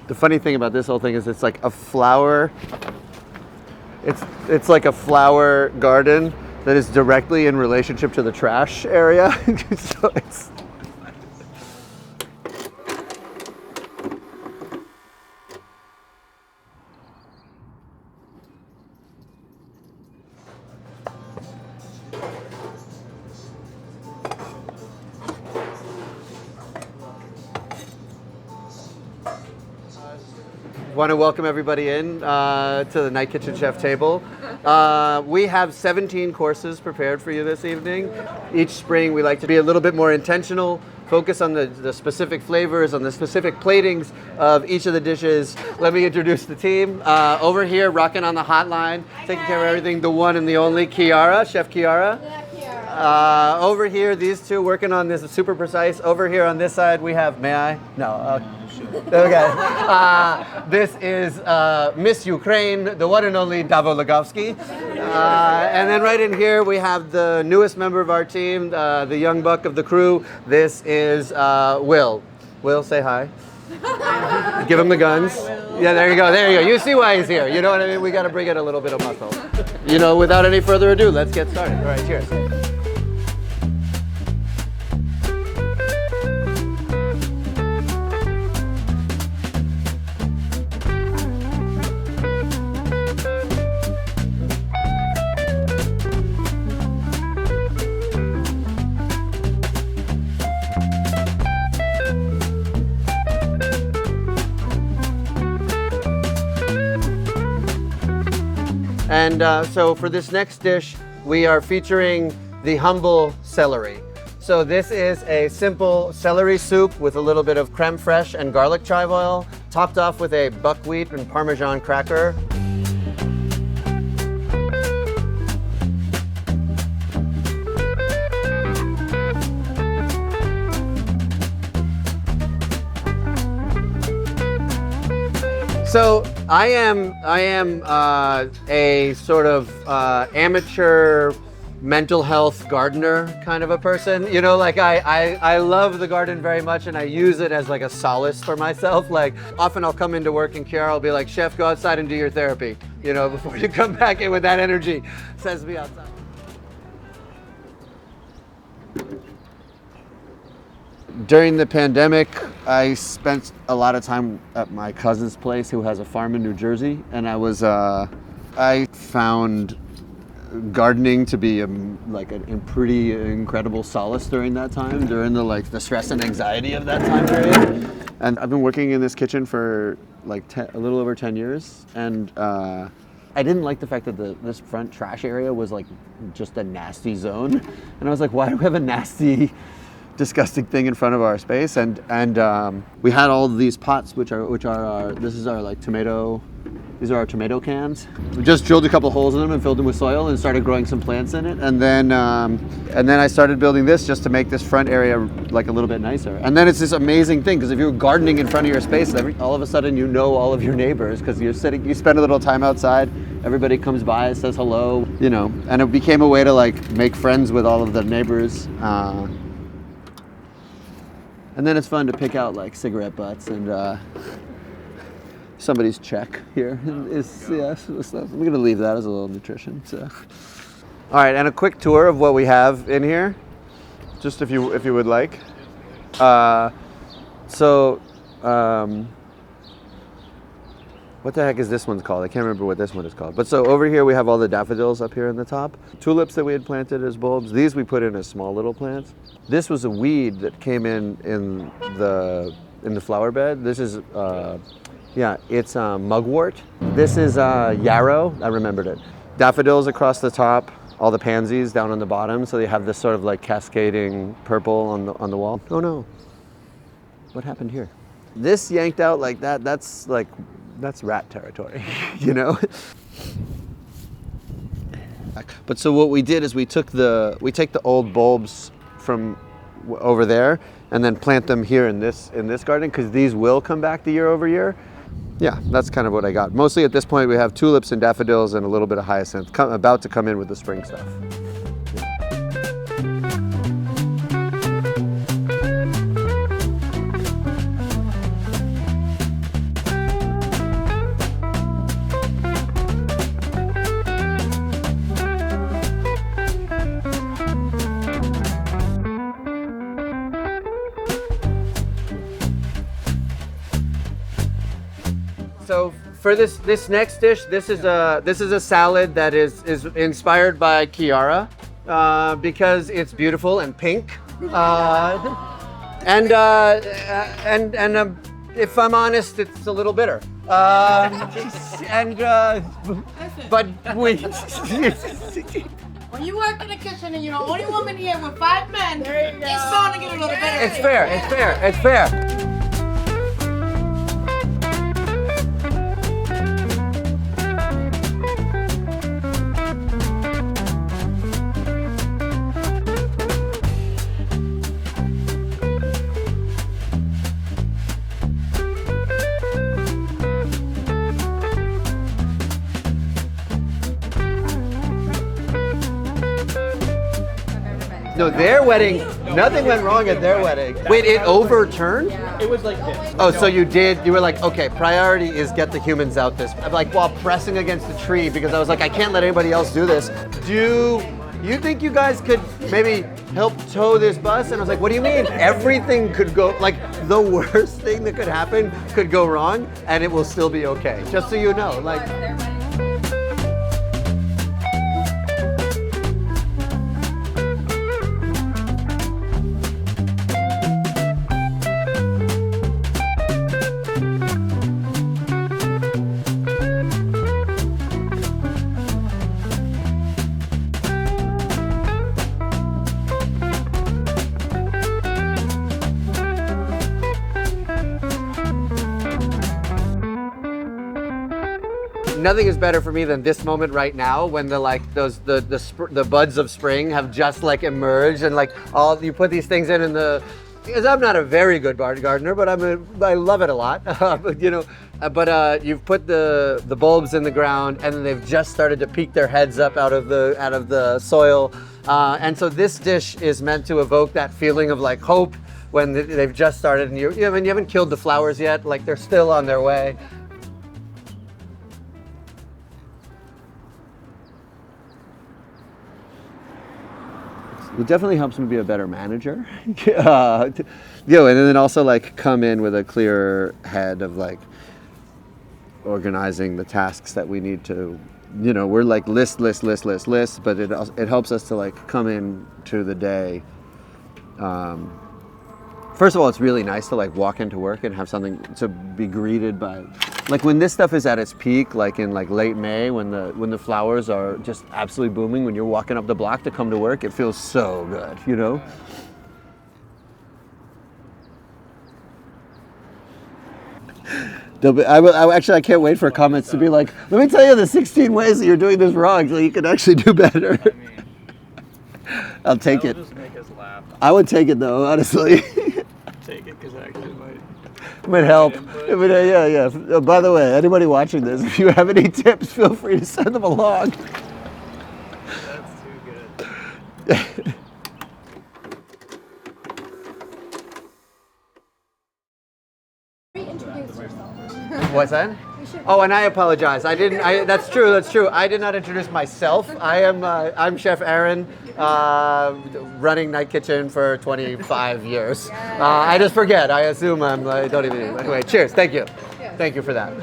The funny thing about this whole thing is it's like a flower. It's like a flower garden that is directly in relationship to the trash area. So it's. Want to welcome everybody in to the Night Kitchen Chef table. We have 17 courses prepared for you this evening. Each spring we like to be a little bit more intentional, focus on the specific flavors, on the specific platings of each of the dishes. Let me introduce the team. Over here, rocking on the hotline, taking care of everything, the one and the only Kiara, Chef Kiara. Over here, these two working on this super precise. Over here on this side, we have, may I? No. Okay. This is Miss Ukraine, the one and only Davo Lagovsky. And then right in here, we have the newest member of our team, the young buck of the crew. This is Will. Will, say hi. Give him the guns. Yeah, there you go. There you go. You see why he's here. You know what I mean? We got to bring in a little bit of muscle. You know, without any further ado, let's get started. All right, cheers. And so for this next dish, we are featuring the humble celery. So this is a simple celery soup with a little bit of creme fraiche and garlic chive oil, topped off with a buckwheat and Parmesan cracker. So I am a sort of amateur mental health gardener kind of a person. You know, like I love the garden very much and I use it as like a solace for myself. Like often I'll come into work and Kiara will be like, Chef, go outside and do your therapy. You know, before you come back in with that energy. Says me outside. During the pandemic, I spent a lot of time at my cousin's place who has a farm in New Jersey, and I found gardening to be a pretty incredible solace during that time, during the stress and anxiety of that time period. And I've been working in this kitchen for a little over 10 years, and I didn't like the fact that this front trash area was like just a nasty zone, and I was like, why do we have a nasty, disgusting thing in front of our space? And we had all of these pots, which are our, this is our these are our tomato cans. We just drilled a couple holes in them and filled them with soil and started growing some plants in it. And then I started building this just to make this front area like a little bit nicer. And then it's this amazing thing, because if you're gardening in front of your space, all of a sudden you know all of your neighbors, because you spend a little time outside, everybody comes by, says hello, you know, and it became a way to like make friends with all of the neighbors. And then it's fun to pick out like cigarette butts and somebody's check here is, yeah, I'm gonna leave that as a little nutrition. So. All right, and a quick tour of what we have in here, just if you would like. What the heck is this one's called? I can't remember what this one is called. But so over here we have all the daffodils up here in the top. Tulips that we had planted as bulbs. These we put in as small little plants. This was a weed that came in the flower bed. This is it's mugwort. This is yarrow. I remembered it. Daffodils across the top. All the pansies down on the bottom. So they have this sort of like cascading purple on the wall. Oh no! What happened here? This yanked out like that. That's rat territory, you know? But so what we did is we take the old bulbs from over there and then plant them here in this garden, because these will come back the year over year. Yeah, that's kind of what I got. Mostly at this point we have tulips and daffodils and a little bit of hyacinth about to come in with the spring stuff. So for this next dish, this is a salad that is inspired by Kiara because it's beautiful and pink. And if I'm honest, it's a little bitter. But we. When you work in the kitchen and you're the only woman here with 5 men, it's bound to get a little better. It's fair. It's fair. It's fair. No, their wedding, nothing went wrong at their wedding. Wait, it overturned? It was like this. Oh, so you were like, okay, priority is get the humans out this. I'm like, while pressing against the tree, because I was like, I can't let anybody else do this. Do you think you guys could maybe help tow this bus? And I was like, what do you mean? Everything could go, like the worst thing that could happen could go wrong and it will still be okay. Just so you know, like. Nothing is better for me than this moment right now when the buds of spring have just like emerged and like you put these things in because I'm not a very good gardener, but I love it a lot. But you've put the bulbs in the ground and then they've just started to peek their heads up out of the soil, and so this dish is meant to evoke that feeling of like hope when they've just started and you haven't killed the flowers yet, like they're still on their way. It definitely helps me be a better manager. And then also like come in with a clearer head of like organizing the tasks that we need to, we're like list, but it helps us to like come in to the day. First of all, it's really nice to like walk into work and have something to be greeted by. Like when this stuff is at its peak, like in like late May, when the flowers are just absolutely booming, when you're walking up the block to come to work, it feels so good, I can't wait for comments to be like, let me tell you the 16 ways that you're doing this wrong so you can actually do better. I'll take it. Just make us laugh. I would take it though, honestly. Take it because actually might help. Yeah. By the way, anybody watching this, if you have any tips, feel free to send them along. That's too good. Reintroduce yourself. What's that? Oh, and I apologize. That's true. I did not introduce myself. I'm Chef Aaron, running Night Kitchen for 25 years. I just forget. I assume I don't even. Anyway, cheers. Thank you. Thank you for that.